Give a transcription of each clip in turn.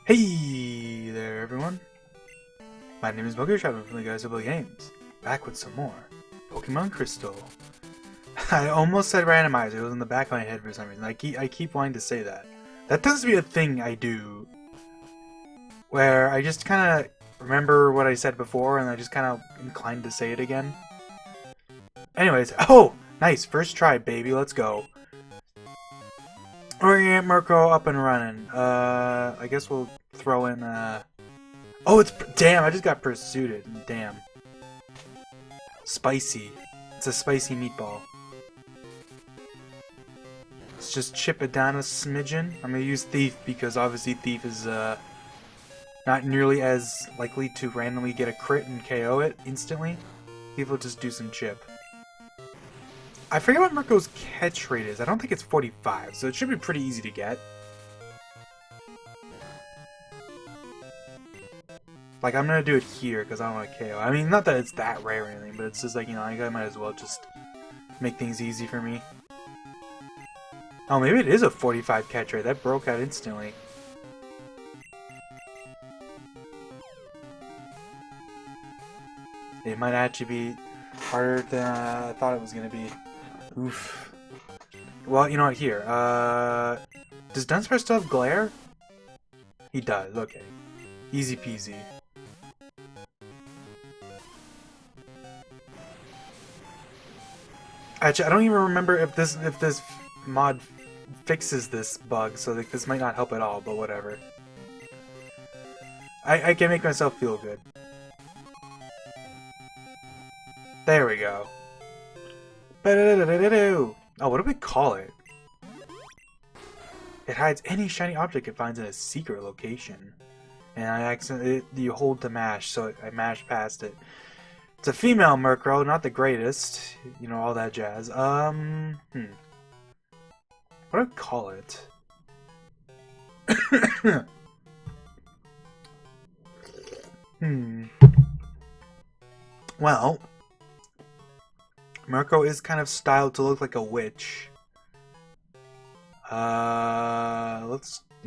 Hey there, everyone. My name is Murkrow from the Guys Who Play Games. Back with some more Pokemon Crystal. I almost said randomizer. It was in the back of my head for some reason. I keep wanting to say that. That tends to be a thing I do, where I just kind of remember what I said before, and I just kind of inclined to say it again. Anyways, oh, nice first try, baby. Let's go. We're gonna get Murkrow up and running. I guess we'll throw in, oh, damn, I just got pursued. Damn. Spicy. It's a spicy meatball. Let's just chip it down a smidgen. I'm gonna use Thief because obviously Thief is, not nearly as likely to randomly get a crit and KO it instantly. Thief will just do some chip. I forget what Murkrow's catch rate is. I don't think it's 45, so it should be pretty easy to get. Like, I'm gonna do it here because I don't want to KO. I mean, not that it's that rare or anything, but it's just like, you know, I might as well just make things easy for me. Oh, maybe it is a 45 catch rate. That broke out instantly. It might actually be harder than I thought it was gonna be. Oof. Well, you know what, here. Does Dunsparce still have Glare? He does, okay. Easy peasy. Actually, I don't even remember if this mod fixes this bug, so like, this might not help at all, but whatever. I can make myself feel good. There we go. Oh, what do we call it? It hides any shiny object it finds in a secret location. And I accidentally, you hold to mash, so I mashed past it. It's a female Murkrow, not the greatest. You know, all that jazz. What do I call it? Well, Murkrow is kind of styled to look like a witch. You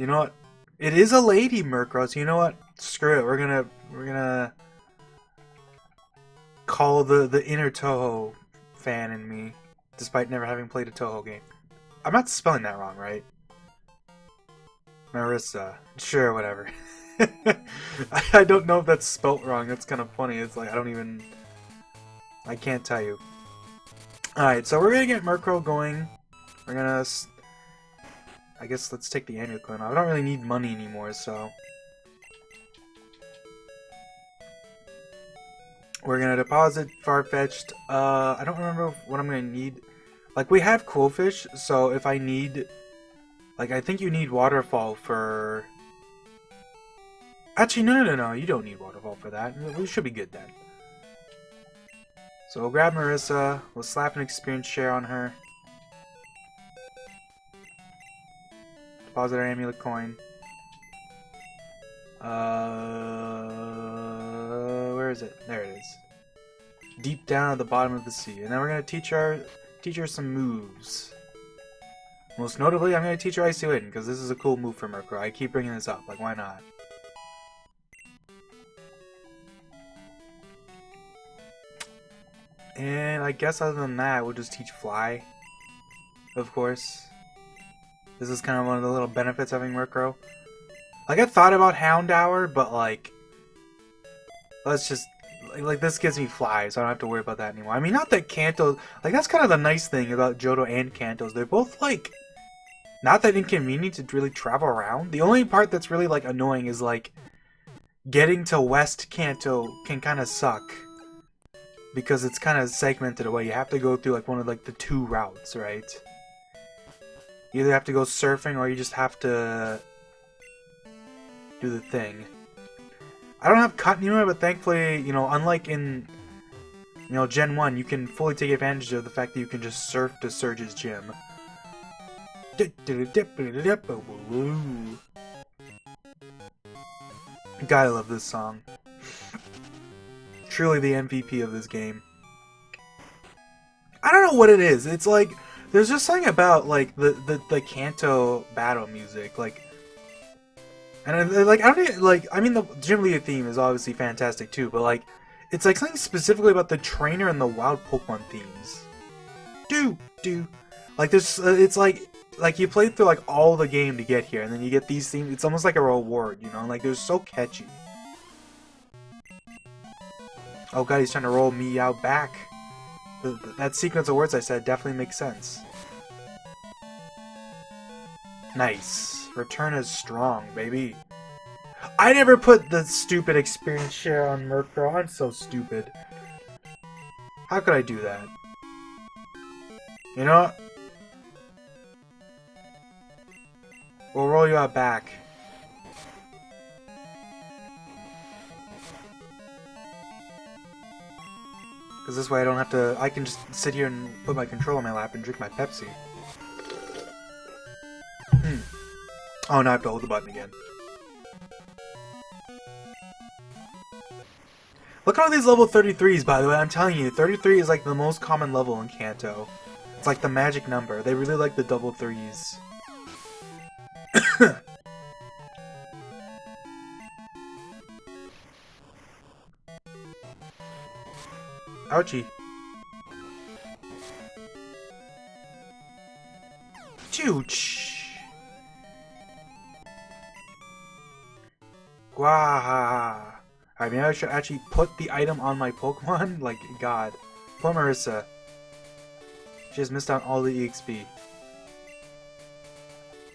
know what? It is a lady Murkrow, so you know what? Screw it. We're gonna call the inner Toho fan in me, despite never having played a Toho game. I'm not spelling that wrong, right? Marissa. Sure, whatever. I don't know if that's spelt wrong. That's kind of funny. It's like, I can't tell you. Alright, so we're gonna get Murkrow going. We're gonna... I guess let's take the annual coin off. I don't really need money anymore, so... We're gonna deposit Farfetch'd. I don't remember what I'm gonna need. Like, we have Quillfish, so if I need... Like, I think you need Waterfall for... Actually, no. You don't need Waterfall for that. We should be good then. So we'll grab Marissa, we'll slap an experience share on her. Deposit our amulet coin. Where is it? There it is. Deep down at the bottom of the sea. And then we're gonna teach her some moves. Most notably, I'm gonna teach her Icy Wind, because this is a cool move for Murkrow. I keep bringing this up, like, why not? And I guess other than that, we'll just teach Fly. Of course. This is kind of one of the little benefits of having Murkrow. Like, I thought about Houndour, but like... Let's just... Like, this gives me Fly, so I don't have to worry about that anymore. I mean, not that Kanto... Like, that's kind of the nice thing about Johto and Kantos. They're both, like... Not that inconvenient to really travel around. The only part that's really, like, annoying is, like... Getting to West Kanto can kind of suck. Because it's kind of segmented away. You have to go through like one of like the two routes, right? You either have to go surfing or you just have to do the thing. I don't have cut anymore, but thankfully, you know, unlike in Gen 1, you can fully take advantage of the fact that you can just surf to Surge's gym. Gotta love this song. Truly the MVP of this game. I don't know what it is. It's like there's just something about like the Kanto battle music. Like And like, I don't like. I mean, the gym leader theme is obviously fantastic too, but like, it's like something specifically about the trainer and the wild Pokemon themes. Like this, it's like you play through like all the game to get here, and then you get these themes. It's almost like a reward, you know? Like they're so catchy. Oh god, he's trying to roll me out back. That sequence of words I said definitely makes sense. Nice. Return is strong, baby. I never put the stupid experience share on Murkrow. I'm so stupid. How could I do that? You know what? We'll roll you out back. Because this way I don't have to... I can just sit here and put my controller on my lap and drink my Pepsi. Oh, now I have to hold the button again. Look at all these level 33s, by the way. I'm telling you, 33 is like the most common level in Kanto. It's like the magic number. They really like the double threes. Ouchie. Chooch. Gwaha. Alright, maybe I should actually put the item on my Pokemon? Like, god. Poor Marissa. She just missed out on all the EXP.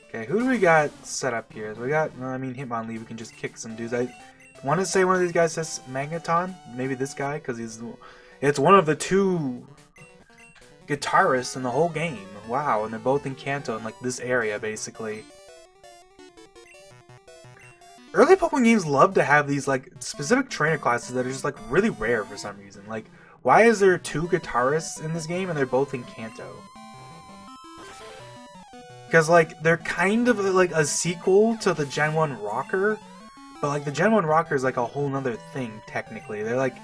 Okay, who do we got set up here? So we got, well, I mean, Hitmonlee, we can just kick some dudes. I want to say one of these guys says Magneton. Maybe this guy, because it's one of the two guitarists in the whole game. Wow, and they're both in Kanto, in like this area, basically. Early Pokemon games love to have these like specific trainer classes that are just like really rare for some reason. Like, why is there two guitarists in this game and they're both in Kanto? Because like they're kind of like a sequel to the Gen 1 Rocker, but like the Gen 1 Rocker is like a whole nother thing technically. They're like,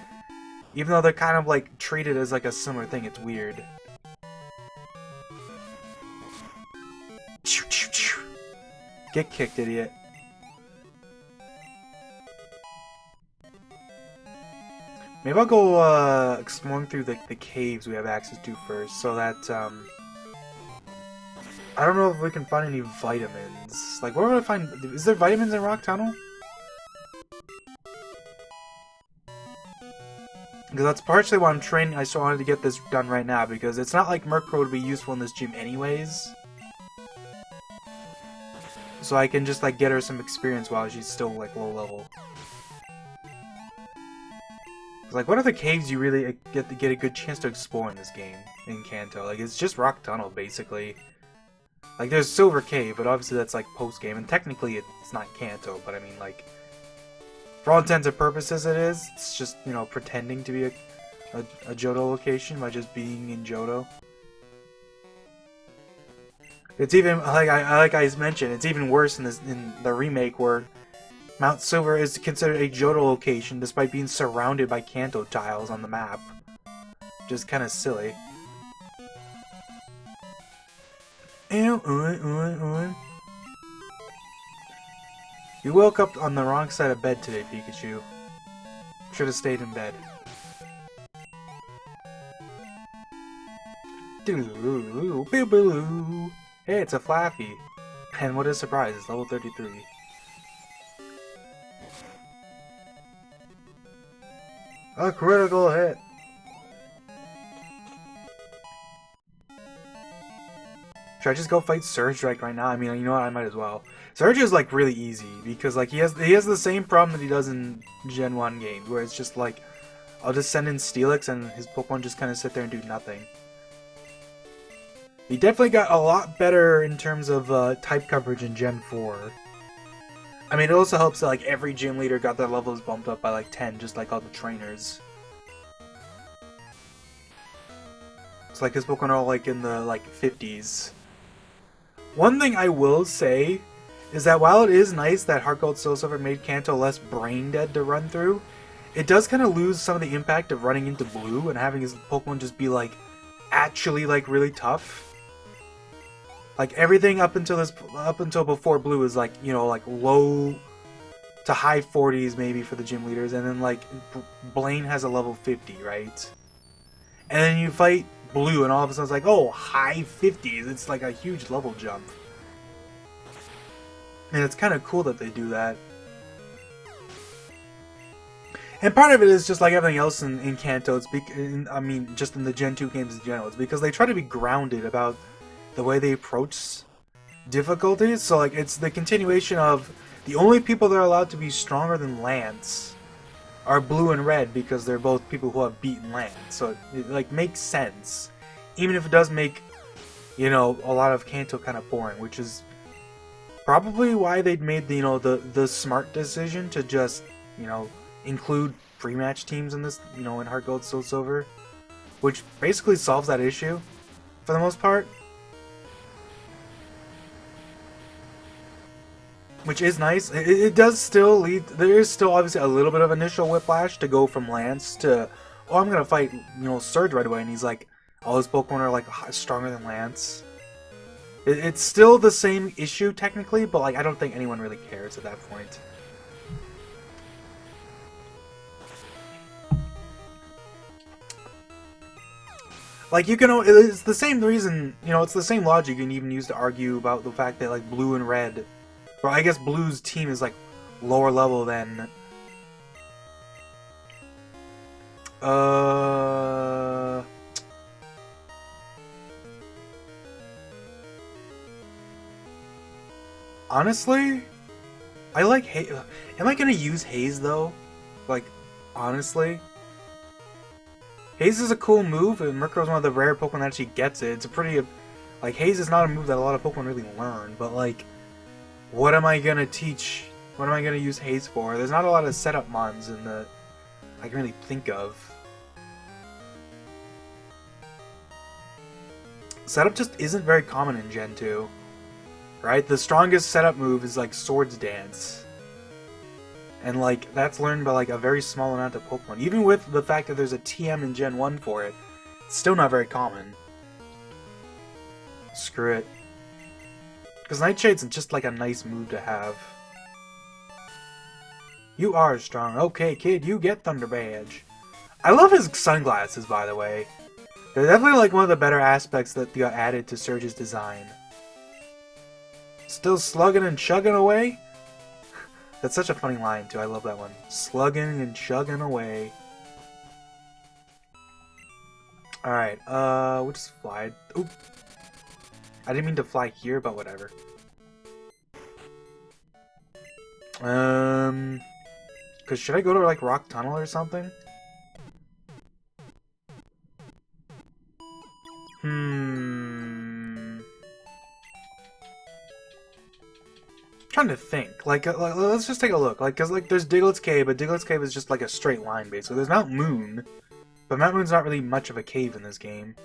even though they're kind of like treated as like a similar thing, it's weird. Get kicked, idiot. Maybe I'll go exploring through the caves we have access to first, so that I don't know if we can find any vitamins. Like, where would I find? Is there vitamins in Rock Tunnel? Because that's partially why I'm training. I still wanted to get this done right now because it's not like Murkrow would be useful in this gym anyways. So I can just like get her some experience while she's still like low level. Like, what other caves you really get a good chance to explore in this game, in Kanto? Like, it's just Rock Tunnel, basically. Like, there's Silver Cave, but obviously that's, like, post-game, and technically it's not Kanto, but I mean, like, for all intents and purposes it is. It's just, you know, pretending to be a Johto location by just being in Johto. It's even, like I mentioned, it's even worse in the remake where Mount Silver is considered a Johto location despite being surrounded by Kanto tiles on the map. Just kind of silly. You woke up on the wrong side of bed today, Pikachu. Should have stayed in bed. Hey, it's a Flaffy. And what a surprise, it's level 33. A critical hit! Should I just go fight Surge right now? I mean, you know what, I might as well. Surge is like really easy because like he has the same problem that he does in Gen 1 games, where it's just like I'll just send in Steelix and his Pokemon just kind of sit there and do nothing. He definitely got a lot better in terms of type coverage in Gen 4. I mean, it also helps that like every gym leader got their levels bumped up by like 10, just like all the trainers. It's like his Pokemon are all like in the like 50s. One thing I will say is that while it is nice that Heart Gold Soul Silver made Kanto less brain dead to run through, it does kind of lose some of the impact of running into Blue and having his Pokemon just be like actually like really tough. Like everything up until before Blue is like, you know, like low to high 40s maybe for the gym leaders, and then like Blaine has a level 50, right? And then you fight Blue, and all of a sudden it's like, oh, high 50s. It's like a huge level jump. And it's kind of cool that they do that. And part of it is just like everything else in Kanto. It's I mean, just in the Gen 2 games in general. It's because they try to be grounded about the way they approach difficulties. So like, it's the continuation of the only people that are allowed to be stronger than Lance are Blue and Red, because they're both people who have beaten Lance. So it like makes sense, even if it does make, you know, a lot of Kanto kind of boring, which is probably why they'd made the, you know, the smart decision to just, you know, include pre-match teams in this, you know, in Heart Gold, Soul Silver, which basically solves that issue for the most part. Which is nice. It does still lead, there is still obviously a little bit of initial whiplash to go from Lance to, oh, I'm gonna fight, you know, Surge right away, and he's like, all his Pokemon are like stronger than Lance. It's still the same issue technically, but like I don't think anyone really cares at that point. Like, you can, it's the same reason, you know, it's the same logic you can even use to argue about the fact that, like, Blue and Red, or I guess Blue's team is, like, lower level than, honestly, I like Haze. Am I gonna use Haze, though? Like, honestly? Haze is a cool move, and Murkrow is one of the rare Pokemon that actually gets it. It's a pretty, like, Haze is not a move that a lot of Pokemon really learn, but, like, what am I gonna teach? What am I gonna use Haze for? There's not a lot of setup mons in the, I can really think of. Setup just isn't very common in Gen 2, right? The strongest setup move is, like, Swords Dance. And, like, that's learned by, like, a very small amount of Pokemon. Even with the fact that there's a TM in Gen 1 for it, it's still not very common. Screw it. Because Nightshade's just, like, a nice move to have. You are strong. Okay, kid, you get Thunder Badge. I love his sunglasses, by the way. They're definitely, like, one of the better aspects that got added to Surge's design. Still slugging and chugging away? That's such a funny line, too. I love that one. Slugging and chugging away. Alright, we'll just fly. Oop. I didn't mean to fly here, but whatever. Cause should I go to, like, Rock Tunnel or something? Trying to think. Like, let's just take a look. Like, cause like there's Diglett's Cave, but Diglett's Cave is just like a straight line basically. There's Mount Moon, but Mount Moon's not really much of a cave in this game.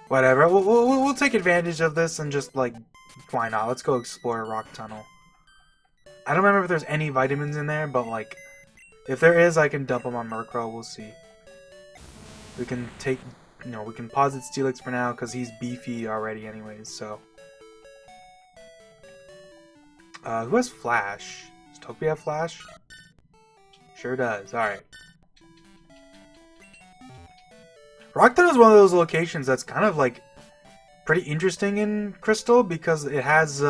Whatever. We'll take advantage of this and just like, why not? Let's go explore Rock Tunnel. I don't remember if there's any vitamins in there, but like, if there is, I can dump them on Murkrow. We'll see. We can take. You know, we can pause at Steelix for now because he's beefy already anyways, so. Who has Flash? Does Topi have Flash? Sure does, alright. Rock Tunnel is one of those locations that's kind of like pretty interesting in Crystal because it has,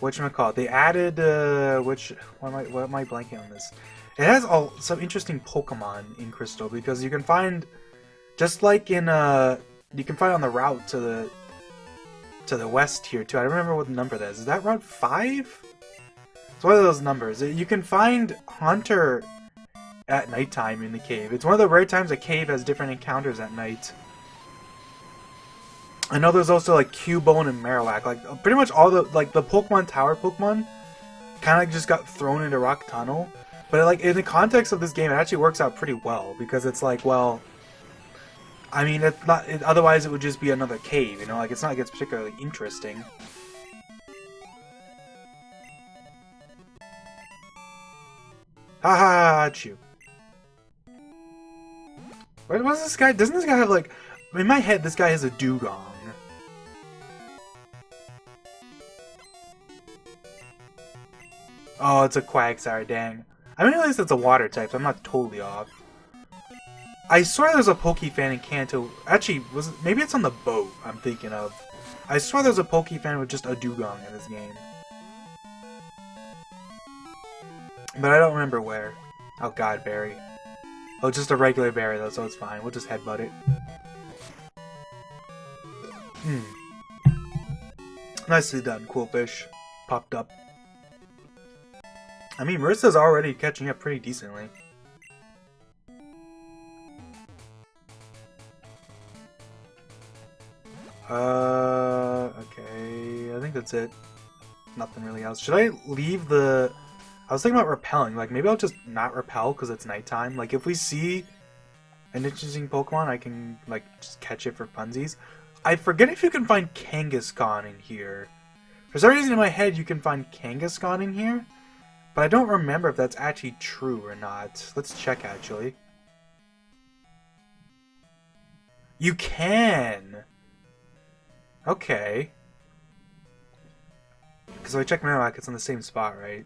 whatchamacallit? They added, why am I blanking on this? It has some interesting Pokemon in Crystal because you can find, just like in you can find on the route to the west here too. I don't remember what number that is. Is that Route 5? It's one of those numbers. You can find Hunter at nighttime in the cave. It's one of the rare times a cave has different encounters at night. I know there's also like Cubone and Marowak. Like pretty much all the the Pokemon Tower Pokemon kind of just got thrown into Rock Tunnel. But like in the context of this game, it actually works out pretty well because it's like, well, I mean, it's not. Otherwise, it would just be another cave, you know. Like it's not like it's particularly interesting. Ha ha! Achoo. What's this guy? Doesn't this guy have like? In my head, this guy has a dugong. Oh, it's a Quagsire, dang. I mean, at least it's a water type, so I'm not totally off. I swear there's a Pokefan in Kanto. Actually, maybe it's on the boat I'm thinking of. I swear there's a Pokefan with just a Dugong in this game. But I don't remember where. Oh god, berry. Oh, just a regular berry though, so it's fine. We'll just headbutt it. Nicely done, cool fish. Popped up. I mean, Marissa's already catching up pretty decently. Okay, I think that's it. Nothing really else. Should I leave the... I was thinking about repelling. Like, maybe I'll just not repel because it's nighttime. Like, if we see an interesting Pokemon, I can, like, just catch it for funsies. I forget if you can find Kangaskhan in here. For some reason in my head, you can find Kangaskhan in here. But I don't remember if that's actually true or not. Let's check, actually. You can! Okay. Because if I check Marowak, it's in the same spot, right?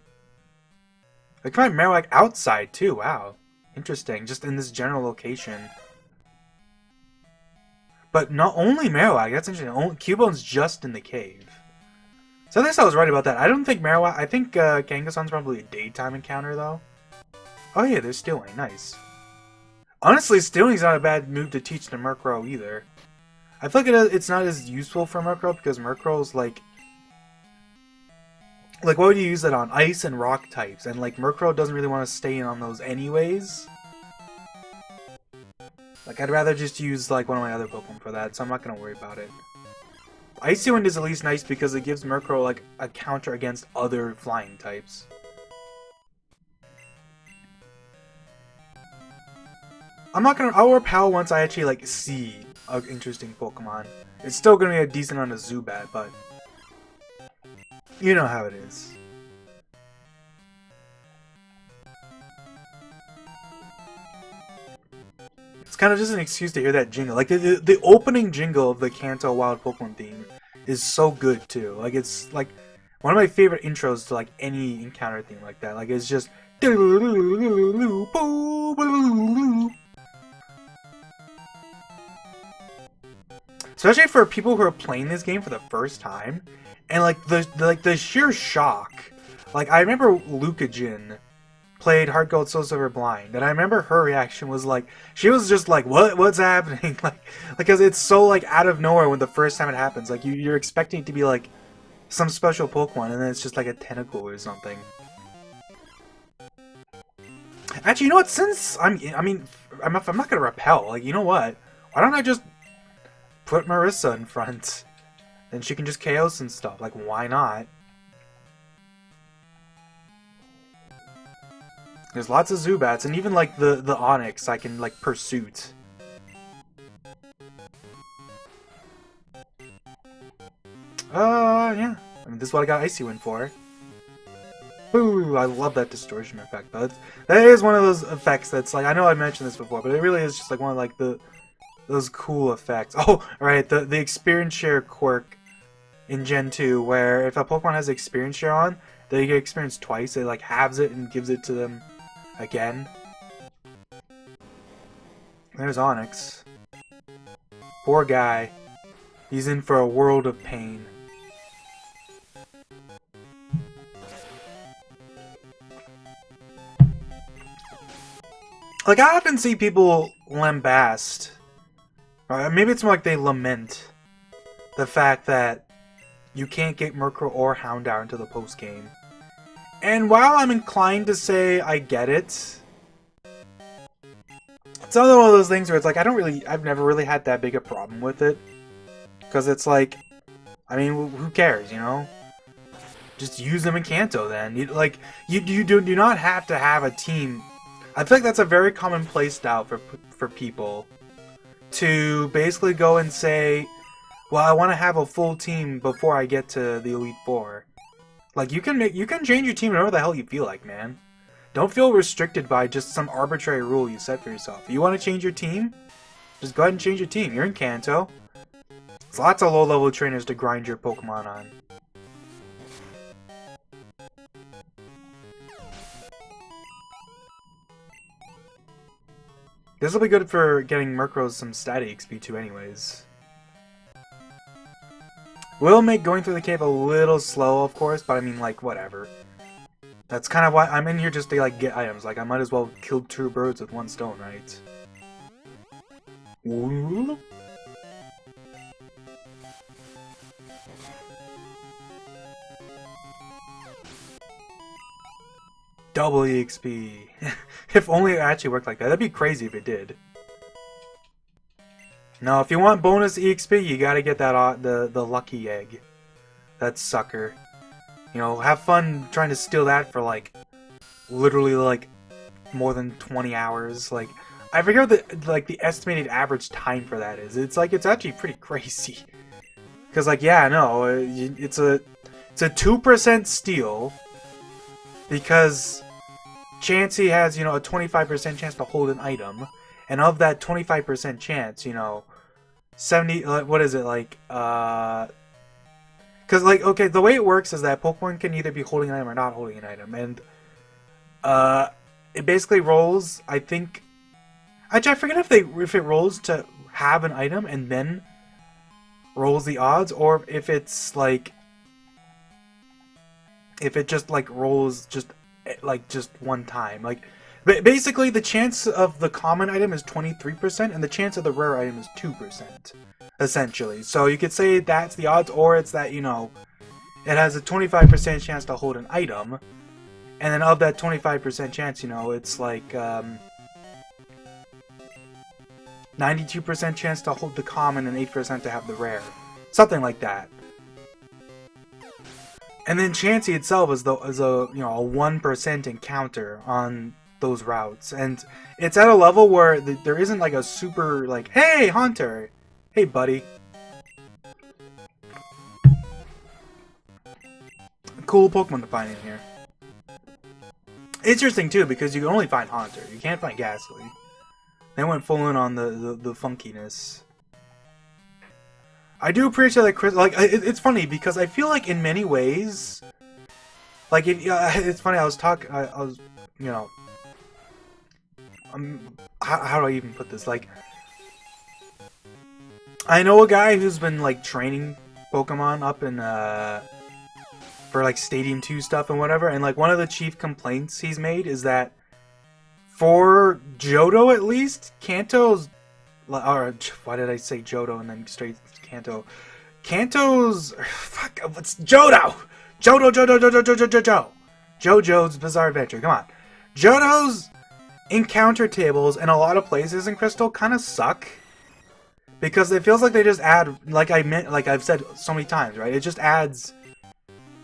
I can find Marowak outside, too. Wow. Interesting. Just in this general location. But not only Marowak. That's interesting. Cubone's just in the cave. So I guess I was right about that. I don't think Marowak... I think Kangaskhan's probably a daytime encounter, though. Oh, yeah, there's Stealing. Nice. Honestly, Stealing's not a bad move to teach to Murkrow, either. I feel like it's not as useful for Murkrow because Murkrow's like... Like, what would you use it on? Ice and rock types. And, like, Murkrow doesn't really want to stay in on those anyways. Like, I'd rather just use, like, one of my other Pokemon for that, so I'm not going to worry about it. Icy Wind is at least nice because it gives Murkrow, like, a counter against other flying types. I'll repel once I actually, like, see an interesting Pokemon. It's still going to be a decent on a Zubat, but... You know how it is. It's kind of just an excuse to hear that jingle. Like, the opening jingle of the Kanto Wild Pokemon theme is so good, too. Like, it's, like, one of my favorite intros to, like, any encounter theme like that. Like, it's just... Especially for people who are playing this game for the first time. And, like, the sheer shock. Like, I remember Lucajin played Heart Gold Soul Silver Blind, and I remember her reaction was, like, she was just like, what's happening? Like, because it's so, like, out of nowhere when the first time it happens. Like, you're expecting it to be, like, some special Pokemon, and then it's just, like, a tentacle or something. Actually, you know what? Since if I'm not gonna repel, like, you know what? Why don't I just put Marissa in front? Then she can just KO some stuff. Like, why not? There's lots of Zubats, and even, like, the Onix I can, like, Pursuit. Yeah. I mean, this is what I got Icy Wind for. Ooh, I love that distortion effect, though. That is one of those effects that's, like, I know I mentioned this before, but it really is just, like, one of, like, those cool effects. Oh, right, the experience share quirk in Gen 2, where if a Pokemon has experience share on, they get experience twice. It, like, halves it and gives it to them again. There's Onix. Poor guy. He's in for a world of pain. Like, I often see people lambast. Maybe it's more like they lament the fact that you can't get Murkrow or Houndour into the post-game. And while I'm inclined to say I get it, it's another one of those things where it's like, I've never really had that big a problem with it. Because it's like, I mean, who cares, you know? Just use them in Kanto then. You do not have to have a team. I feel like that's a very common play style for people. To basically go and say, well, I want to have a full team before I get to the Elite Four. Like, you can change your team whenever the hell you feel like, man. Don't feel restricted by just some arbitrary rule you set for yourself. If you want to change your team, just go ahead and change your team. You're in Kanto. There's lots of low-level trainers to grind your Pokemon on. This will be good for getting Murkrow some stat XP too anyways. Will make going through the cave a little slow, of course, but I mean, like, whatever. That's kind of why I'm in here, just to, like, get items. Like, I might as well kill 2 birds with 1 stone, right? Ooh. Double EXP. If only it actually worked like that. That'd be crazy if it did. No, if you want bonus EXP, you gotta get that the lucky egg. That sucker. You know, have fun trying to steal that for like literally like more than 20 hours. Like I forget what the estimated average time for that is. It's actually pretty crazy. Cause like yeah, no, it's a 2% steal because Chansey has, you know, a 25% chance to hold an item. And of that 25% chance, you know, 70, what is it, like, because, like, okay, the way it works is that Pokemon can either be holding an item or not holding an item, and, it basically rolls, I think, actually, I forget if it rolls to have an item and then rolls the odds, or if it's, like, if it just, like, rolls just one time, like, basically, the chance of the common item is 23%, and the chance of the rare item is 2%, essentially. So you could say that's the odds, or it's that, you know, it has a 25% chance to hold an item, and then of that 25% chance, you know, it's like, 92% chance to hold the common and 8% to have the rare. Something like that. And then Chansey itself is a you know, a 1% encounter on those routes, and it's at a level where there isn't like a super like, hey Haunter, hey buddy. Cool Pokemon to find in here. Interesting too because you can only find Haunter, you can't find Ghastly. They went full in on the funkiness. I do appreciate that Chris. Like it's funny because I feel like in many ways, like it's funny. I was you know. How do I even put this? Like, I know a guy who's been like training Pokemon up in for like Stadium 2 stuff and whatever, and like one of the chief complaints he's made is that for Johto at least, Kanto's, or why did I say Johto and then straight Kanto? Kanto's, fuck, what's Johto? JoJo's Bizarre Adventure. Come on, Johto's encounter tables in a lot of places in Crystal kind of suck because it feels like they just add, like I've said so many times, right? It just adds,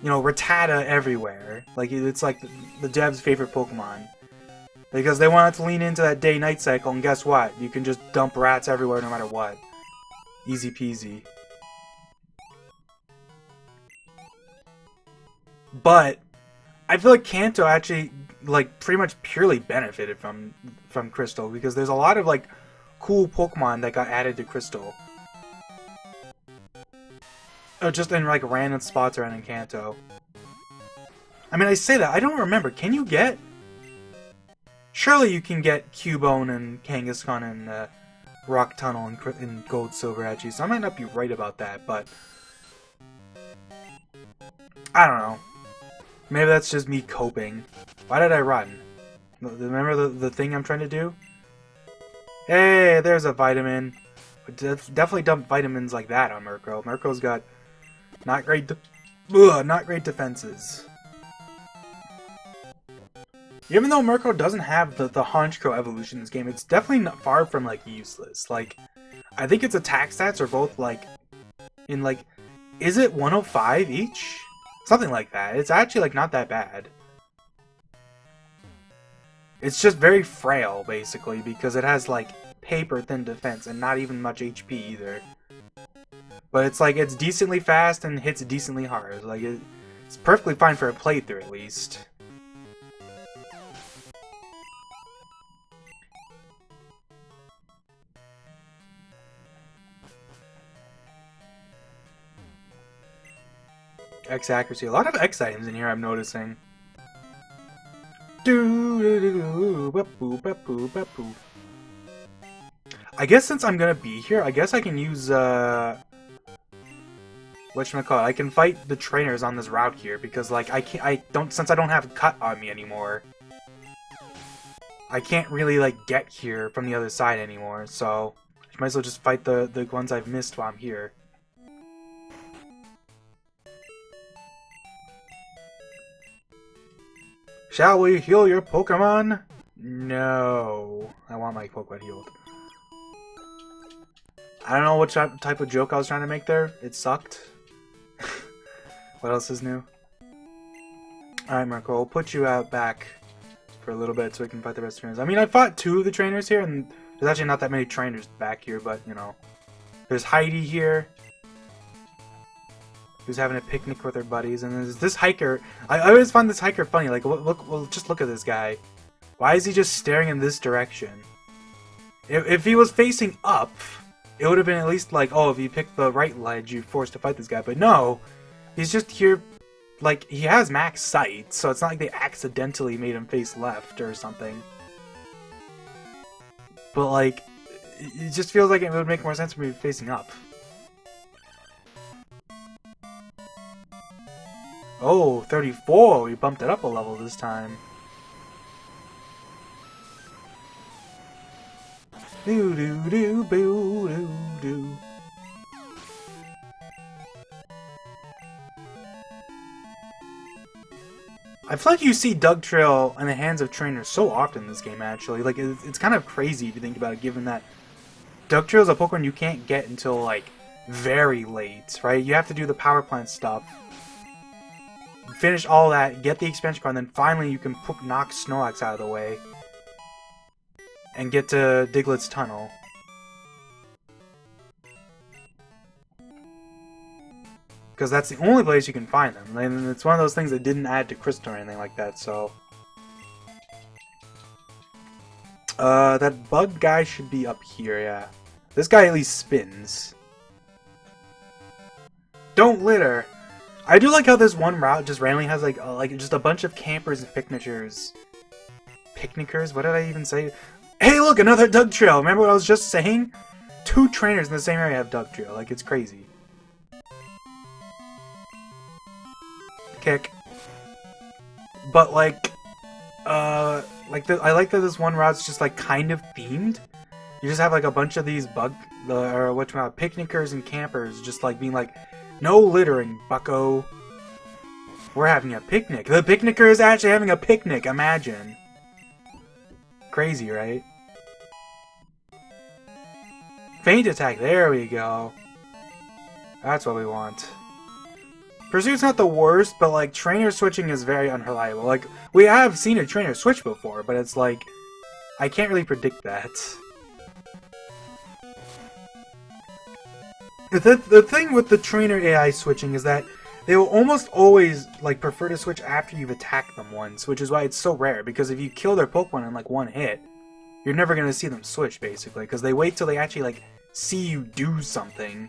you know, Rattata everywhere. Like it's like the devs' favorite Pokemon because they wanted to lean into that day-night cycle, and guess what? You can just dump rats everywhere no matter what. Easy peasy. But I feel like Kanto actually like pretty much purely benefited from Crystal because there's a lot of like cool Pokemon that got added to Crystal. Or just in like random spots around in Kanto. I mean, I say that, I don't remember. Can you get? Surely you can get Cubone and Kangaskhan and Rock Tunnel in Gold Silver actually, so I might not be right about that, but I don't know. Maybe that's just me coping. Why did I run? Remember the thing I'm trying to do? Hey, there's a vitamin. Definitely dump vitamins like that on Murkrow. Murkrow's got not great defenses. Even though Murkrow doesn't have the Honchkrow evolution in this game, it's definitely not far from like useless. Like, I think its attack stats are both like in like, is it 105 each? Something like that. It's actually like not that bad. It's just very frail, basically, because it has, like, paper-thin defense and not even much HP either. But it's, like, it's decently fast and hits decently hard. Like, it's perfectly fine for a playthrough, at least. X accuracy. A lot of X items in here, I'm noticing. I guess since I'm gonna be here, I guess I can use, whatchamacallit, I can fight the trainers on this route here, because, like, since I don't have a cut on me anymore, I can't really, like, get here from the other side anymore, so I might as well just fight the ones I've missed while I'm here. Shall we heal your Pokemon? No. I want my Pokemon healed. I don't know what type of joke I was trying to make there. It sucked. What else is new? Alright, Murkrow, we'll put you out back for a little bit so we can fight the rest of the trainers. I mean, I fought 2 of the trainers here, and there's actually not that many trainers back here, but, you know. There's Heidi here, who's having a picnic with her buddies, and there's this hiker. I always find this hiker funny. Like, just look at this guy. Why is he just staring in this direction? If he was facing up, it would have been at least like, oh, if you pick the right ledge, you're forced to fight this guy. But no, he's just here. Like, he has max sight, so it's not like they accidentally made him face left or something. But, like, it just feels like it would make more sense for me facing up. Oh, 34! We bumped it up a level this time. Do do do boo do do. I feel like you see Dugtrail in the hands of trainers so often in this game, actually. Like, it's kind of crazy if you think about it, given that Dugtrail is a Pokemon you can't get until, like, very late, right? You have to do the power plant stuff, finish all that, get the expansion card, and then finally you can knock Snorlax out of the way and get to Diglett's Tunnel. Because that's the only place you can find them. And it's one of those things that didn't add to Crystal or anything like that, so... that bug guy should be up here, yeah. This guy at least spins. Don't litter! I do like how this one route just randomly has like just a bunch of campers and picnickers. Picnickers? What did I even say? Hey look, another Dugtrail! Remember what I was just saying? 2 trainers in the same area have Dugtrail. Like, it's crazy. Kick. But like, I like that this one route's just like kind of themed. You just have like a bunch of these picnickers and campers just like being like, no littering, bucko. We're having a picnic. The picnicker is actually having a picnic, imagine. Crazy, right? Feint attack, there we go. That's what we want. Pursuit's not the worst, but like trainer switching is very unreliable. Like, we have seen a trainer switch before, but it's like, I can't really predict that. The thing with the trainer AI switching is that they will almost always like prefer to switch after you've attacked them once, which is why it's so rare, because if you kill their Pokemon in like one hit, you're never going to see them switch, basically, because they wait till they actually like see you do something.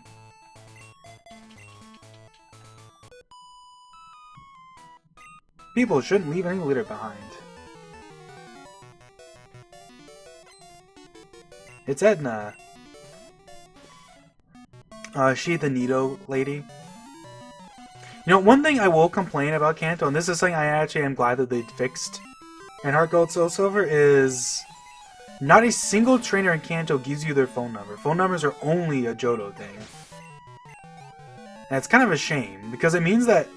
People shouldn't leave any litter behind. It's Edna. She the Nido lady. You know, one thing I will complain about Kanto, and this is something I actually am glad that they fixed in Heart Gold Soul Silver, is not a single trainer in Kanto gives you their phone number. Phone numbers are only a Johto thing. And it's kind of a shame, because it means that,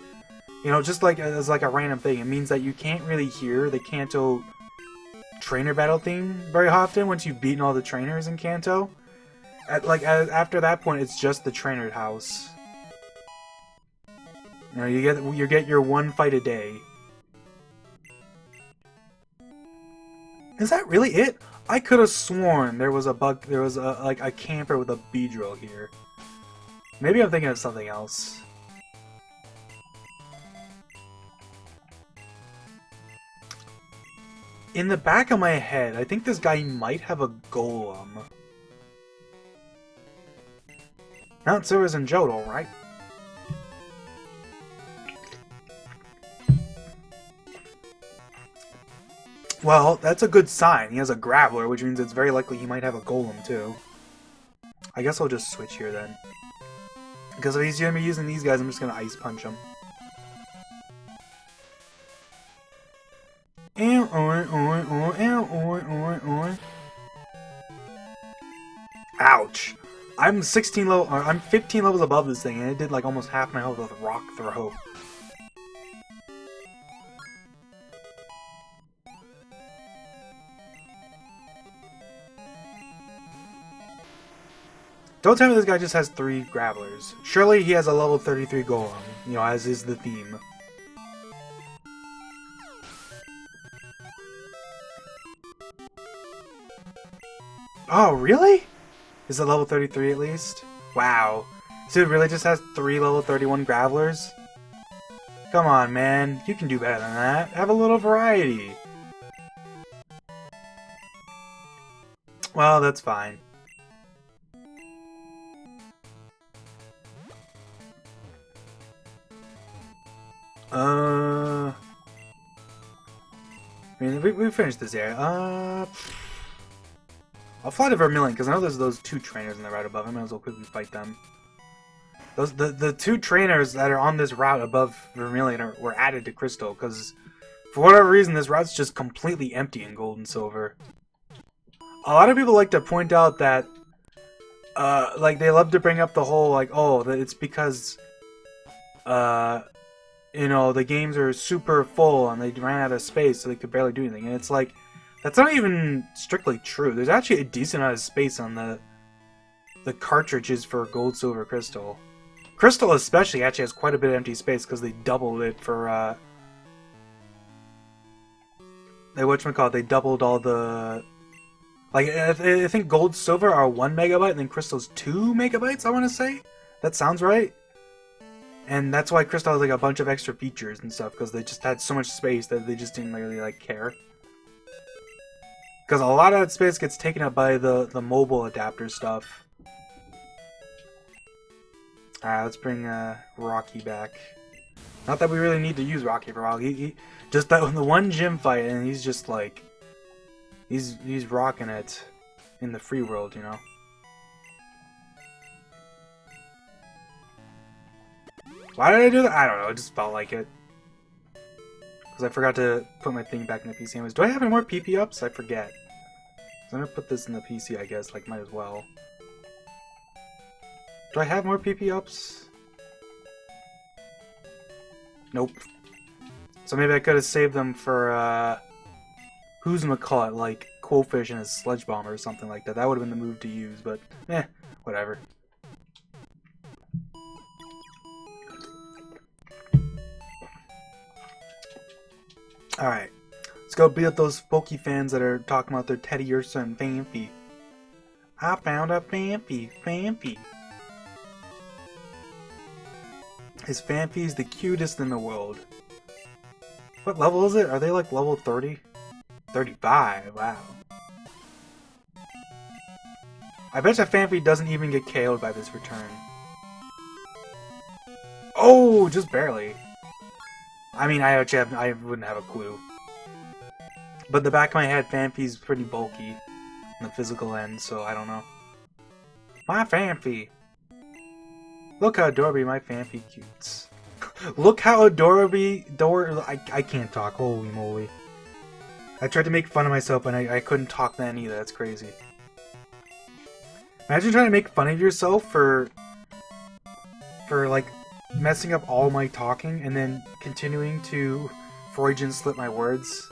you know, just like as like a random thing, it means that you can't really hear the Kanto trainer battle theme very often once you've beaten all the trainers in Kanto. After that point, it's just the trainer house. You know, you get your one fight a day. Is that really it? I could have sworn there was a camper with a Beedrill here. Maybe I'm thinking of something else. In the back of my head, I think this guy might have a Golem. Mount Silver's in Johto, right? Well, that's a good sign. He has a Graveler, which means it's very likely he might have a Golem, too. I guess I'll just switch here then. Because if he's gonna be using these guys, I'm just gonna ice punch him. Ouch! I'm 15 levels above this thing, and it did like almost half my health with Rock Throw. Don't tell me this guy just has 3 Gravelers. Surely he has a level 33 Golem, you know, as is the theme. Oh, really? Is it level 33 at least? Wow. This dude really just has 3 level 31 Gravelers? Come on, man. You can do better than that. Have a little variety. Well, that's fine. I mean, we finished this area. I'll fly to Vermilion, because I know there's those 2 trainers in the route above. I might as well quickly fight them. The 2 trainers that are on this route above Vermilion were added to Crystal, because for whatever reason, this route's just completely empty in Gold and Silver. A lot of people like to point out that, like, they love to bring up the whole, like, oh, it's because, you know, the games are super full and they ran out of space so they could barely do anything. And it's like, that's not even strictly true. There's actually a decent amount of space on the cartridges for Gold, Silver, Crystal. Crystal especially actually has quite a bit of empty space because they doubled it for, they doubled all the... Like, I think Gold, Silver are 1 megabyte and then Crystal's 2 megabytes, I want to say? That sounds right. And that's why Crystal has like a bunch of extra features and stuff, because they just had so much space that they just didn't really like care. Because a lot of that space gets taken up by the mobile adapter stuff. Alright, let's bring Rocky back. Not that we really need to use Rocky for a while. He just that the one gym fight, and he's just like he's rocking it in the free world, you know. Why did I do that? I don't know. It just felt like it. Because I forgot to put my thing back in the PC. Anyways, do I have any more PP ups? I forget. So I'm gonna put this in the PC, I guess. Like, might as well. Do I have more PP ups? Nope. So maybe I could have saved them for, who's-ma-call-it, like Quillfish and his Sludge Bomber or something like that. That would have been the move to use, but, whatever. Alright, let's go beat up those Poke fans that are talking about their Teddy Ursa and Phanpy. I found a Phanpy. His Phanpy is the cutest in the world. What level is it? Are they like level 30? 35, wow. I bet you Phanpy doesn't even get KO'd by this return. Oh, just barely. I mean, I wouldn't have a clue. But the back of my head, Phanpy's pretty bulky on the physical end, so I don't know. My Phanpy! Look how adorable my Phanpy cutes. Look how adorable... I can't talk, holy moly. I tried to make fun of myself, and I couldn't talk then either, that's crazy. Imagine trying to make fun of yourself for like, messing up all my talking and then continuing to Freudian slip my words.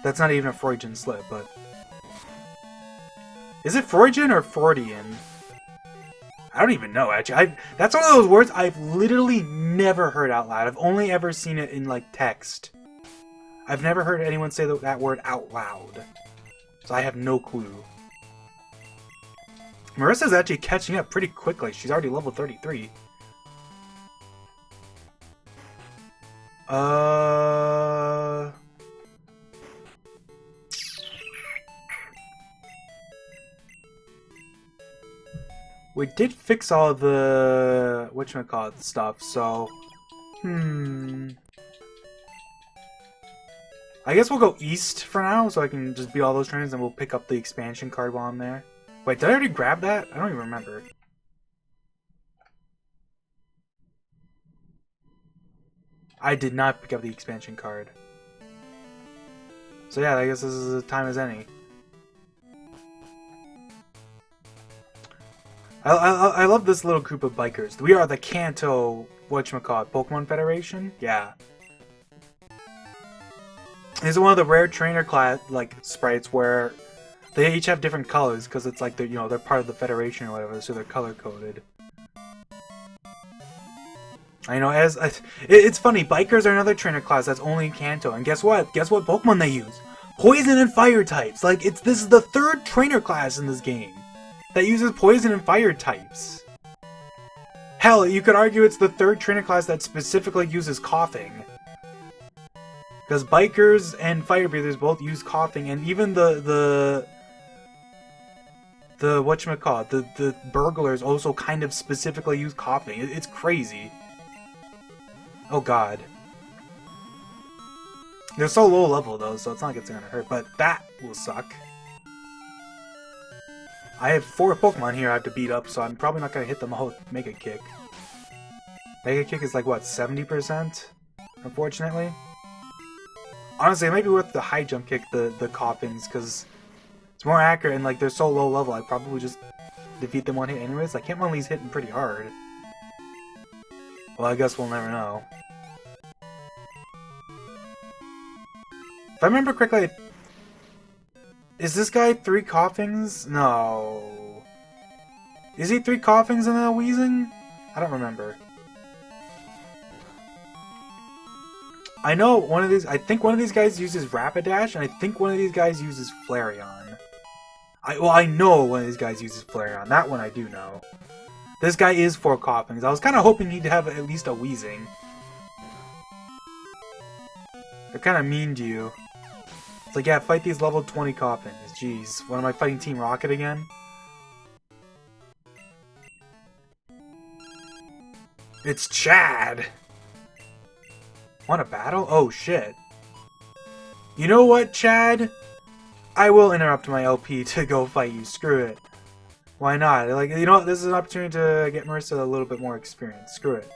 That's not even a Freudian slip, but... Is it Freudian or Freudian? I don't even know, actually. That's one of those words I've literally never heard out loud. I've only ever seen it in, like, text. I've never heard anyone say that word out loud. So I have no clue. Marissa's actually catching up pretty quickly. She's already level 33. We did fix all the whatchamacallit stuff, so I guess we'll go east for now, so I can just beat all those trainers and we'll pick up the expansion card while I'm there. Wait, did I already grab that? I don't even remember. I did not pick up the expansion card. So yeah, I guess this is as time as any. I love this little group of bikers. We are the Kanto, whatchamacallit, Pokemon Federation? Yeah. These are one of the rare trainer class, like, sprites where they each have different colors, because it's like they're, you know, they're part of the Federation or whatever, so they're color-coded. I know, it's funny, bikers are another trainer class that's only in Kanto, and guess what? Guess what Pokemon they use? Poison and fire types! Like, this is the third trainer class in this game that uses poison and fire types. Hell, you could argue it's the third trainer class that specifically uses coughing. Because bikers and fire breathers both use coughing, and even the whatchamacallit, the burglars also kind of specifically use coughing. It's crazy. Oh god. They're so low level though, so it's not like it's gonna hurt, but that will suck. I have 4 Pokemon here I have to beat up, so I'm probably not gonna hit them all with Mega Kick. Mega Kick is like, what, 70%? Unfortunately? Honestly, it might be worth the high jump kick, the coughings, because it's more accurate and like they're so low level, I'd probably just defeat them one hit anyways. Like, Hitmonlee's hitting pretty hard. Well, I guess we'll never know. If I remember correctly, is this guy 3 coughings? No. Is he 3 coughings and a wheezing? I don't remember. I know one of these, I think one of these guys uses Rapidash, and I think one of these guys uses Flareon. I know one of these guys uses Flareon. That one I do know. This guy is 4 coughings. I was kind of hoping he'd have at least a wheezing. They're kind of mean to you. It's like, yeah, fight these level 20 coughings. Jeez, what am I fighting Team Rocket again? It's Chad! Want a battle? Oh shit. You know what, Chad? I will interrupt my LP to go fight you. Screw it. Why not? Like, you know what? This is an opportunity to get Marissa a little bit more experience. Screw it.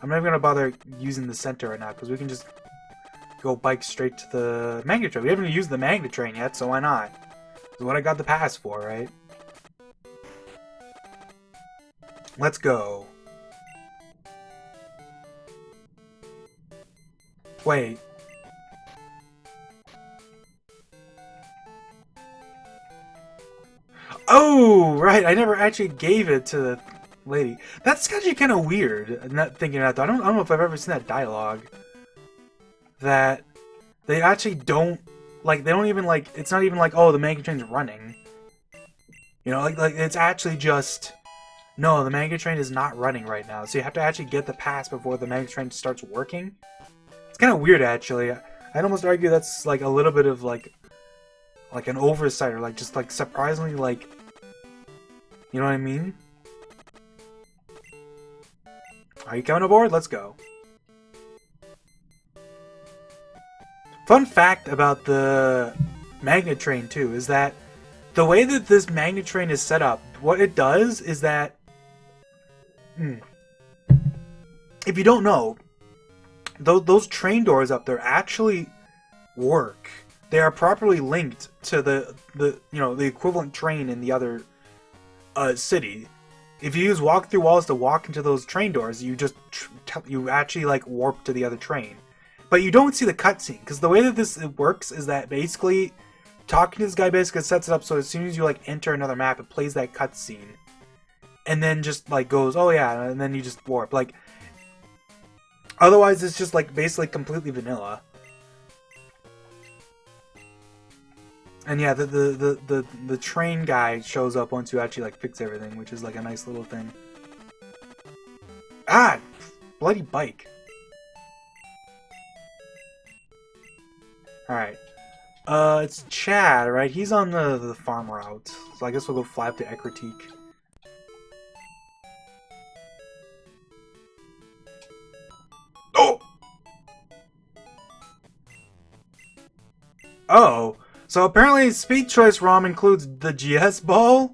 I'm not even gonna bother using the center right now, because we can just go bike straight to the Magnet Train. We haven't used the Magnet Train yet, so why not? It's what I got the pass for, right? Let's go. Wait. Oh, right. I never actually gave it to the lady. That's actually kind of weird. Not thinking that though. I don't know if I've ever seen that dialogue. That they actually don't like. They don't even like. It's not even like, oh, the Mega Train's running. You know, like it's actually just, no, the Mega Train is not running right now. So you have to actually get the pass before the Mega Train starts working. It's kind of weird, actually. I'd almost argue that's like a little bit of like an oversight, or like just like surprisingly like, you know what I mean? Are you coming aboard? Let's go. Fun fact about the Magnet Train too is that the way that this Magnet Train is set up, what it does is that, if you don't know, those train doors up there actually work. They are properly linked to the equivalent train in the other city. If you use walk-through walls to walk into those train doors, you just you actually like warp to the other train. But you don't see the cutscene, because the way that this works is that basically talking to this guy basically sets it up so as soon as you like enter another map, it plays that cutscene, and then just like goes, oh yeah, and then you just warp. Like, otherwise it's just like basically completely vanilla. And yeah, the train guy shows up once you actually like fix everything, which is like a nice little thing. Ah, bloody bike. All right. It's Chad, right? He's on the farm route, so I guess we'll go fly up to Ecruteak. Oh! Oh! So apparently Speed Choice ROM includes the GS Ball?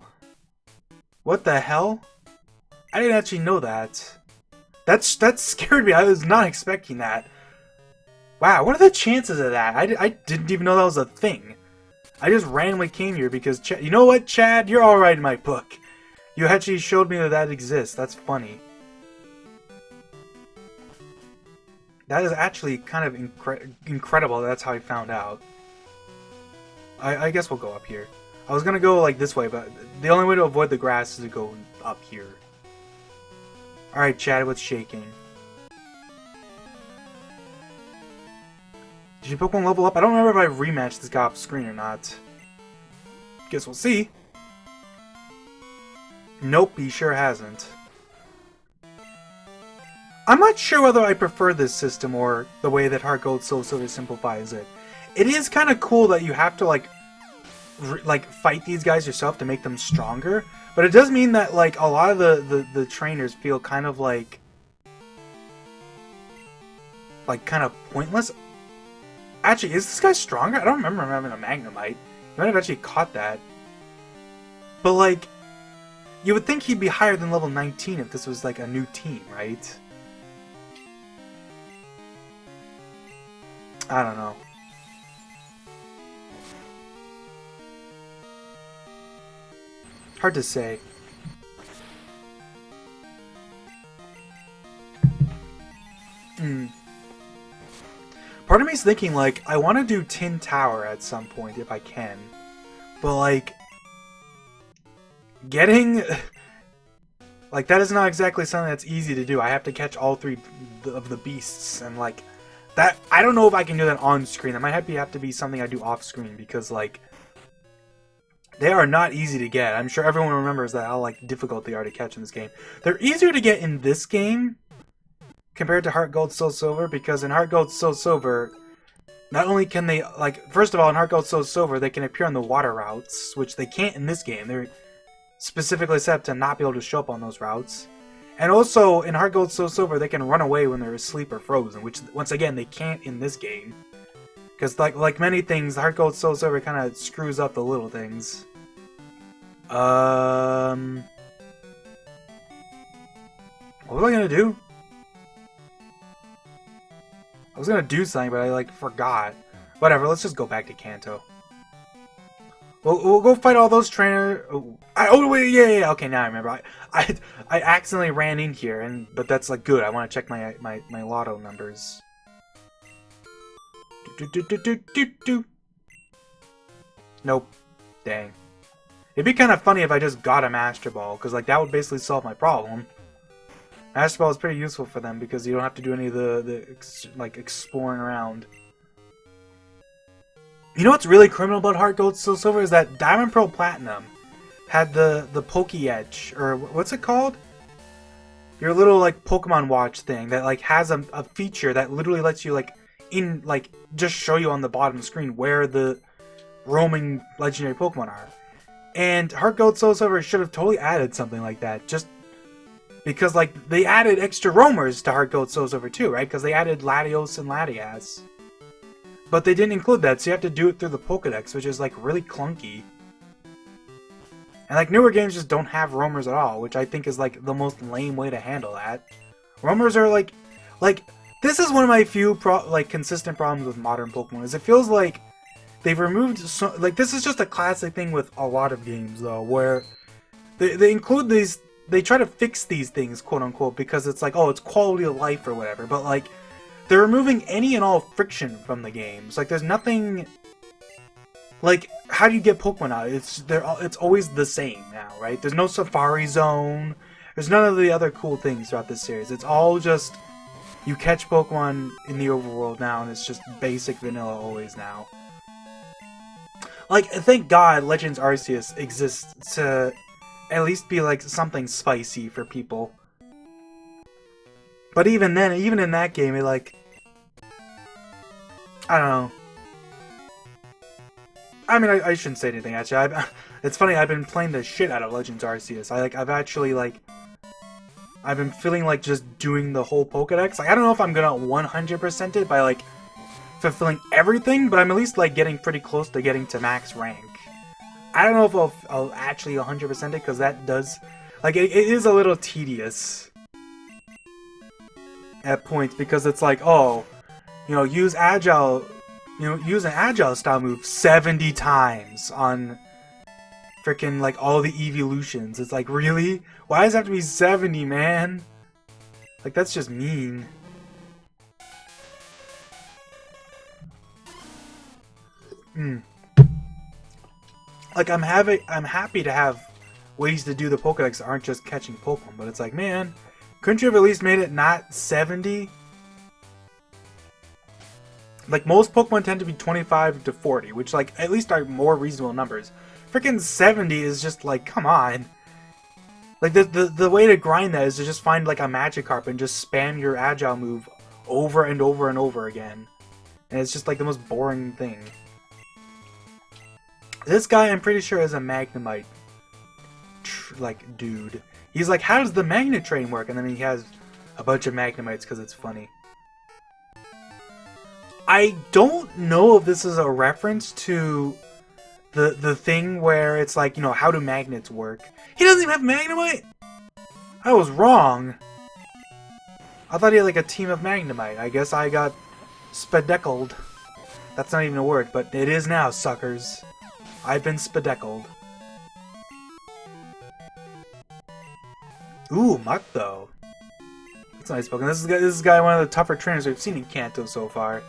What the hell? I didn't actually know that. That scared me. I was not expecting that. Wow, what are the chances of that? I didn't even know that was a thing. I just randomly came here because... you know what, Chad? You're alright in my book. You actually showed me that that exists. That's funny. That is actually kind of incredible. That's how I found out. I guess we'll go up here. I was gonna go like this way, but the only way to avoid the grass is to go up here. Alright, Chad, what's shaking? Did your Pokemon level up? I don't remember if I rematched this guy off screen or not. Guess we'll see. Nope, he sure hasn't. I'm not sure whether I prefer this system or the way that Heart Gold Soul Silver simplifies it. It is kind of cool that you have to like fight these guys yourself to make them stronger, but it does mean that like a lot of the trainers feel kind of like kind of pointless. Actually, is this guy stronger? I don't remember him having a Magnemite. You might have actually caught that. But like, you would think he'd be higher than level 19 if this was like a new team, right? I don't know. Hard to say. Part of me is thinking, like, I want to do Tin Tower at some point if I can. But, like, getting... like, that is not exactly something that's easy to do. I have to catch all three of the beasts, and, like, that... I don't know if I can do that on screen. That might have to be something I do off screen, because, like, they are not easy to get. I'm sure everyone remembers that how, like, difficult they are to catch in this game. They're easier to get in this game compared to Heart Gold Soul Silver, because in Heart Gold Soul Silver, not only can they, like, first of all, in Heart Gold Soul Silver, they can appear on the water routes, which they can't in this game. They're specifically set up to not be able to show up on those routes. And also, in Heart Gold Soul Silver, they can run away when they're asleep or frozen, which, once again, they can't in this game. Because, like many things, Heart Gold Soul Silver kind of screws up the little things. What was I gonna do? I was gonna do something, but I, like, forgot. Whatever, let's just go back to Kanto. We'll go fight all those trainers. Oh, wait, yeah, okay, now I remember. I accidentally ran in here, but that's, like, good. I want to check my lotto numbers. Nope. Dang. It'd be kind of funny if I just got a Master Ball, because, like, that would basically solve my problem. Master Ball is pretty useful for them because you don't have to do any of the exploring around. You know what's really criminal about Heart Gold Soul Silver is that Diamond Pearl Platinum had the Poké-Edge, or what's it called? Your little, like, Pokemon Watch thing that, like, has a feature that literally lets you, like, just show you on the bottom screen where the roaming legendary Pokemon are. And Heart Gold Soul Silver should have totally added something like that, just because, like, they added extra roamers to Heart Gold Soul Silver too, right? Because they added Latios and Latias. But they didn't include that, so you have to do it through the Pokedex, which is, like, really clunky. And, like, newer games just don't have roamers at all, which I think is, like, the most lame way to handle that. Roamers are, like, this is one of my few, consistent problems with modern Pokemon, is it feels like they've removed, this is just a classic thing with a lot of games, though, where they include these, they try to fix these things, quote-unquote, because it's like, oh, it's quality of life or whatever, but, like, they're removing any and all friction from the games. Like, there's nothing, like, how do you get Pokemon out? It's always the same now, right? There's no Safari Zone, there's none of the other cool things throughout this series. It's all just, you catch Pokemon in the overworld now, and it's just basic vanilla always now. Like, thank God Legends Arceus exists to at least be, like, something spicy for people. But even then, even in that game, it, like, I don't know. I mean, I shouldn't say anything, actually. It's funny, I've been playing the shit out of Legends Arceus. I've actually, like, I've been feeling like just doing the whole Pokedex. Like, I don't know if I'm gonna 100% it by, like, fulfilling everything, but I'm at least like getting pretty close to getting to max rank. I don't know if I'll actually 100% it, because that does, like, it is a little tedious at points, because it's like, oh, you know, use agile, you know, use an agile style move 70 times on freaking like all the evolutions. It's like, really? Why does it have to be 70, man? Like, that's just mean. Like, I'm happy to have ways to do the Pokédex that aren't just catching Pokemon, but it's like, man, couldn't you have at least made it not 70? Like, most Pokemon tend to be 25 to 40, which, like, at least are more reasonable numbers. Freaking 70 is just, like, come on. Like, the way to grind that is to just find, like, a Magikarp and just spam your Agile move over and over and over again. And it's just, like, the most boring thing. This guy, I'm pretty sure, is a Magnemite, like, dude. He's like, how does the Magnet Train work? And then he has a bunch of Magnemites because it's funny. I don't know if this is a reference to the thing where it's like, you know, how do magnets work? He doesn't even have Magnemite! I was wrong. I thought he had like a team of Magnemite. I guess I got spedeckled. That's not even a word, but it is now, suckers. I've been spedeckled. Ooh, Muck though. That's nice spoken. This is guy one of the tougher trainers we've seen in Kanto so far.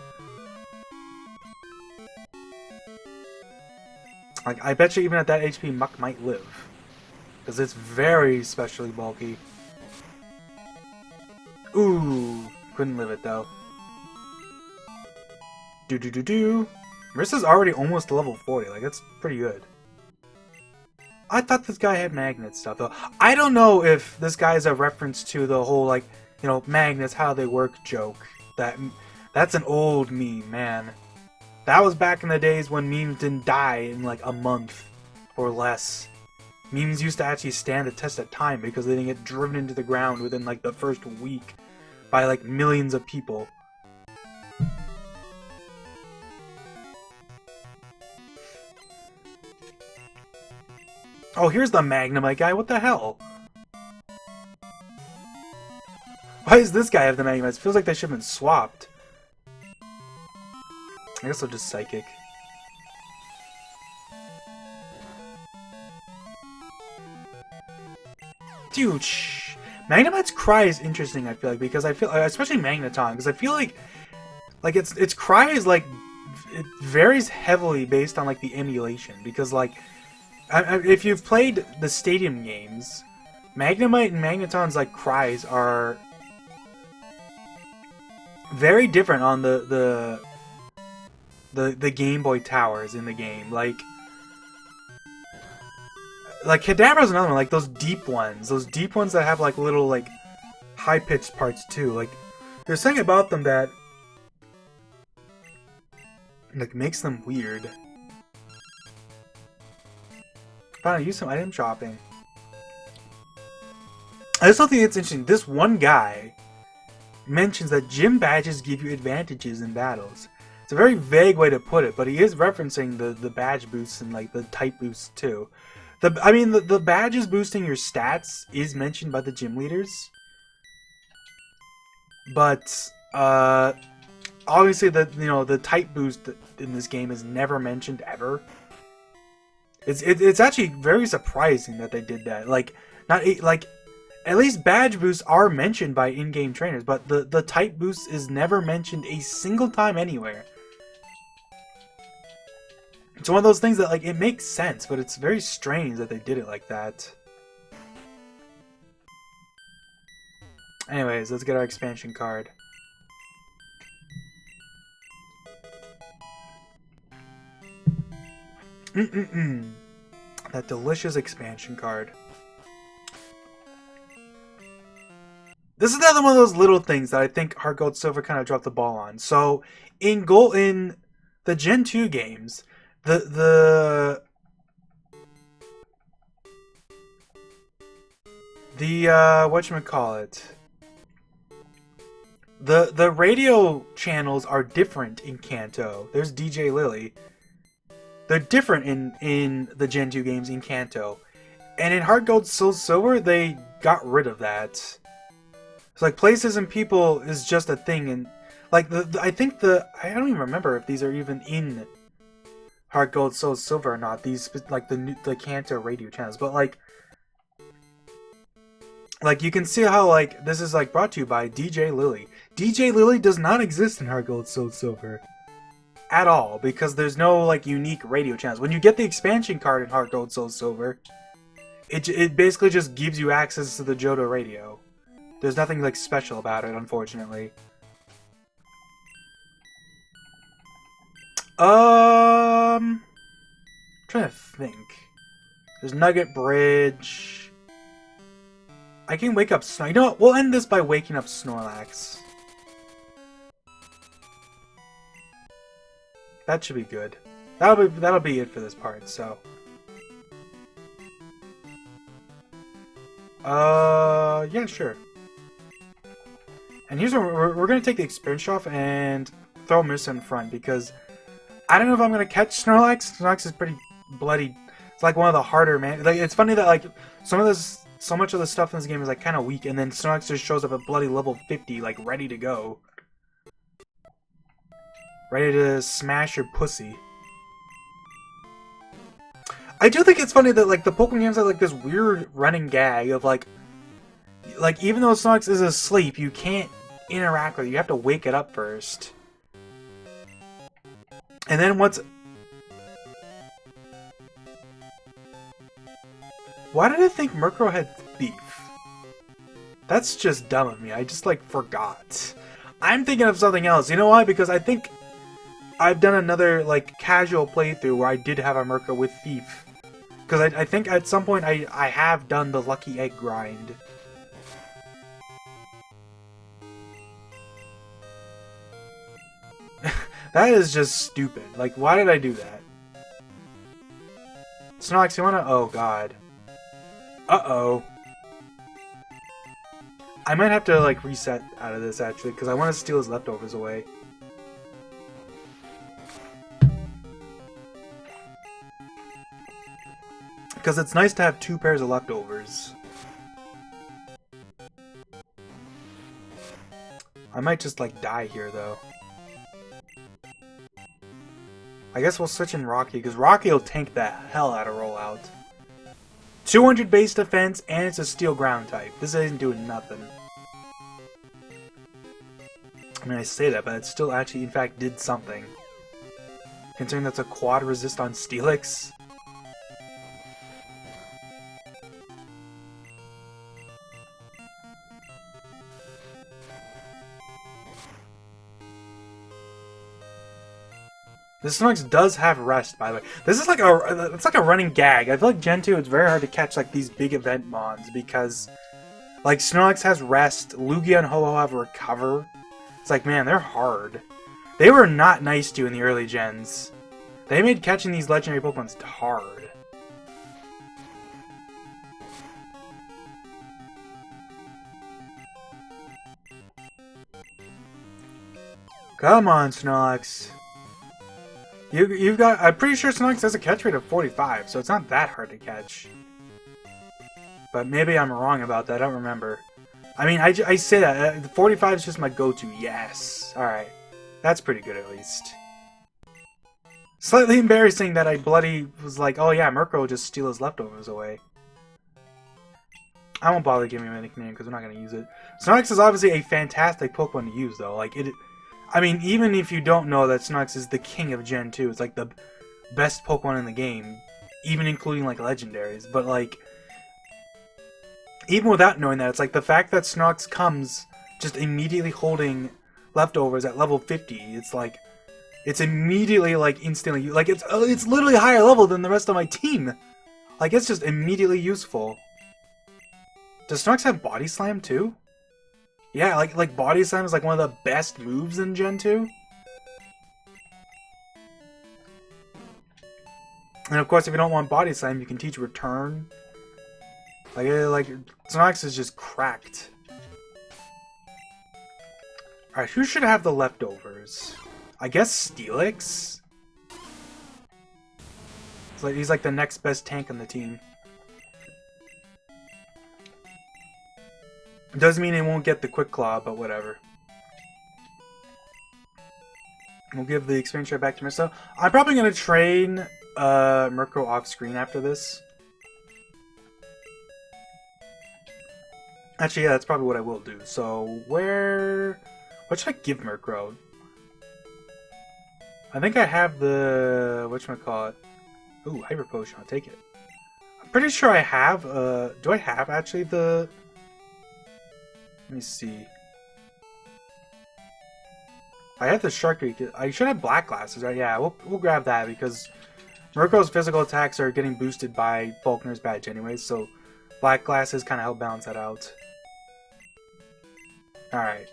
Like, I bet you even at that HP, Muck might live. Because it's very specially bulky. Ooh, couldn't live it though. Do. Marissa's already almost level 40, like, that's pretty good. I thought this guy had magnet stuff though. I don't know if this guy is a reference to the whole, like, you know, magnets, how they work joke. That's an old meme, man. That was back in the days when memes didn't die in like a month or less. Memes used to actually stand the test of time because they didn't get driven into the ground within like the first week by like millions of people. Oh, here's the Magnemite guy. What the hell? Why does this guy have the Magnemites? It feels like they should have been swapped. I guess I'll just Psychic. Dude, shh. Magnemite's cry is interesting, I feel like, because I feel, especially Magneton, because I feel like its cry is like, it varies heavily based on like the emulation, because like, if you've played the Stadium games, Magnemite and Magneton's like cries are very different on the Game Boy towers in the game. Like Kadabra's another one, like those deep ones that have like little like high-pitched parts too. Like there's something about them that like makes them weird. Fine, use some item shopping. I just don't think it's interesting. This one guy mentions that gym badges give you advantages in battles. It's a very vague way to put it, but he is referencing the badge boosts and like the type boosts too. The badges boosting your stats is mentioned by the gym leaders, but obviously the type boost in this game is never mentioned ever. It's actually very surprising that they did that. Like at least badge boosts are mentioned by in-game trainers, but the type boost is never mentioned a single time anywhere. It's one of those things that, like, it makes sense, but it's very strange that they did it like that. Anyways, let's get our expansion card. That delicious expansion card. This is another one of those little things that I think Heart Gold Silver kind of dropped the ball on. So, in the Gen 2 games, the whatchamacallit, The radio channels are different in Kanto. There's DJ Lily. They're different in the Gen 2 games in Kanto. And in Heart Gold Soul Silver, they got rid of that. It's like places and people is just a thing, and like I don't even remember if these are even in Heart Gold Soul Silver or not. These like the Kanto radio channels, but like you can see how like this is like brought to you by DJ Lily. DJ Lily does not exist in Heart Gold Soul Silver at all, because there's no like unique radio channels. When you get the expansion card in Heart Gold Soul Silver, it basically just gives you access to the Johto radio. There's nothing like special about it, unfortunately. I'm trying to think. There's Nugget Bridge. I can wake up Snorlax. You know what? We'll end this by waking up Snorlax. That should be good. That'll be it for this part. So. Yeah, sure. And here's what we're gonna take the experience off and throw Missa in front, because I don't know if I'm gonna catch Snorlax. Snorlax is pretty bloody. It's like one of the harder like it's funny that like so much of the stuff in this game is like kind of weak, and then Snorlax just shows up at bloody level 50, like ready to go, ready to smash your pussy. I do think it's funny that like the Pokemon games have like this weird running gag of like even though Snorlax is asleep, you can't interact with it. You have to wake it up first. And then once... Why did I think Murkrow had Thief? That's just dumb of me. I just like forgot. I'm thinking of something else. You know why? Because I think I've done another like casual playthrough where I did have a Murkrow with Thief. Because I think at some point I have done the Lucky Egg grind. That is just stupid. Like, why did I do that? Snorlax, you wanna... Oh, God. Uh-oh. I might have to, like, reset out of this, actually, because I want to steal his leftovers away. Because it's nice to have 2 pairs of leftovers. I might just, like, die here, though. I guess we'll switch in Rocky, because Rocky will tank the hell out of Rollout. 200 base defense, and it's a steel ground type. This isn't doing nothing. I mean, I say that, but it still actually, in fact, did something. Considering that's a quad resist on Steelix. This Snorlax does have rest, by the way. This is like it's like a running gag. I feel like Gen 2, it's very hard to catch like these big event mons because like Snorlax has rest, Lugia and Ho-Oh have recover. It's like, man, they're hard. They were not nice to you in the early gens. They made catching these legendary Pokemon hard. Come on, Snorlax. You've got... I'm pretty sure Snorlax has a catch rate of 45, so it's not that hard to catch. But maybe I'm wrong about that, I don't remember. I mean, I say that. 45 is just my go-to. Yes. Alright. That's pretty good, at least. Slightly embarrassing that I bloody was like, oh yeah, Murkrow will just steal his leftovers away. I won't bother giving him a nickname because we're not going to use it. Snorlax is obviously a fantastic Pokemon to use, though. Like, I mean, even if you don't know that Snorlax is the king of Gen 2, it's like the best Pokemon in the game, even including like legendaries. But like, even without knowing that, it's like the fact that Snorlax comes just immediately holding leftovers at level 50. It's like, it's immediately like instantly, like it's literally higher level than the rest of my team. Like it's just immediately useful. Does Snorlax have Body Slam too? Yeah, like Body Slam is like one of the best moves in Gen 2. And of course, if you don't want Body Slam, you can teach Return. Like Snorlax is just cracked. Alright, who should have the leftovers? I guess Steelix? He's like the next best tank on the team. Doesn't mean it won't get the Quick Claw, but whatever. We'll give the experience right back to myself. I'm probably going to train Murkrow off screen after this. Actually, yeah, that's probably what I will do. So, what should I give Murkrow? I think I have the... whatchamacallit? Ooh, Hyper Potion, I'll take it. I'm pretty sure I have, do I have actually the... Let me see. I have the Shark Beak. I should have Black Glasses, right? Yeah, we'll grab that because Murkrow's physical attacks are getting boosted by Falkner's badge anyways, so Black Glasses kind of help balance that out. Alright.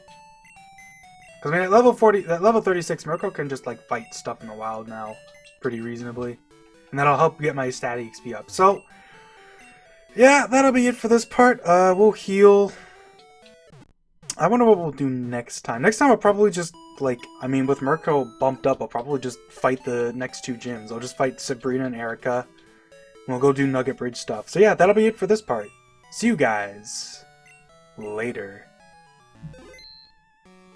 Because I mean, at level 36, Murkrow can just like fight stuff in the wild now pretty reasonably. And that'll help get my stat XP up. So, yeah, that'll be it for this part. We'll heal. I wonder what we'll do next time. Next time I'll probably just, like, I mean, with Murkrow bumped up, I'll probably just fight the next two gyms. I'll just fight Sabrina and Erica. And we'll go do Nugget Bridge stuff. So yeah, that'll be it for this part. See you guys later.